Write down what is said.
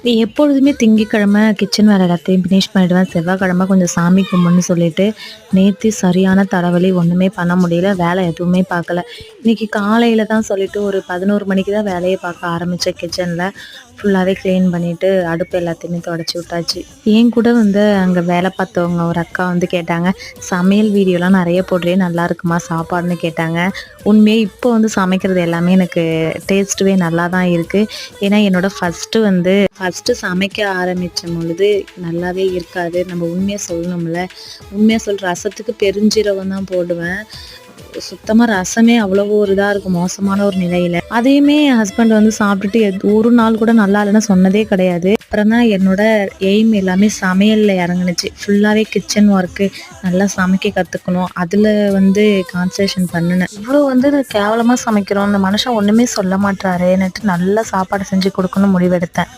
எப்பொழுதுமே திங்கட்கிழமை கிச்சன் வேலை எல்லாத்தையும் ஃபினிஷ் பண்ணிடுவேன். செவ்வாய்க்கிழமை கொஞ்சம் சாமி கும்பிட்ணுன்னு சொல்லிட்டு, நேத்து சரியான தலைவலி. ஒண்ணுமே பண்ண முடியல. வேலை எதுவுமே பார்க்கல. இன்னைக்கு காலையில தான் சொல்லிட்டு ஒரு 11 மணிக்கு தான் வேலையே பார்க்க ஆரம்பிச்சேன் கிச்சன்ல. ஃபுல்லாவே கிளீன் பண்ணிட்டு, அடுப்பு எல்லாத்தையுமே தொடச்சு விட்டாச்சு. என் கூட வந்து அங்க வேலை பார்த்தவங்க ஒரு அக்கா வந்து கேட்டாங்க, "சமையல் வீடியோலாம் நெறைய போடுறியே, நல்லா இருக்குமா சாப்பாடுன்னு?" கேட்டாங்க. உண்மையே இப்போ வந்து சமைக்கிறது எல்லாமே எனக்கு டேஸ்ட்டுவே நல்லா தான் இருக்கு. ஏன்னா என்னோட ஃபஸ்ட்டு சமைக்க ஆரம்பிச்ச பொழுது நல்லாவே இருக்காது. நம்ம உண்மைய சொல்லணும்ல. உண்மைய ரசத்துக்கு பெருஞ்சீரகம் தான் போடுவேன். சுத்தமா ரசமே அவ்வளோ ஒரு இதா இருக்கும், மோசமான ஒரு நிலையில. அதையுமே என் ஹஸ்பண்ட் வந்து சாப்பிட்டுட்டு ஒரு நாள் கூட நல்லா இல்லைன்னு சொன்னதே கிடையாது. அப்புறம் தான் என்னோட எய்ம் எல்லாமே சமையல்ல இறங்குனுச்சு. ஃபுல்லாவே கிச்சன் ஒர்க்கு, நல்லா சமைக்க கத்துக்கணும். அதுல வந்து கான்சன்ட்ரேஷன் பண்ணுனேன். இவ்வளோ வந்து கேவலமா சமைக்கிறோம், இந்த மனுஷன் ஒண்ணுமே சொல்ல மாட்றாரேன்னுட்டு நல்ல சாப்பாடு செஞ்சு கொடுக்கணும்னு முடிவெடுத்தேன்.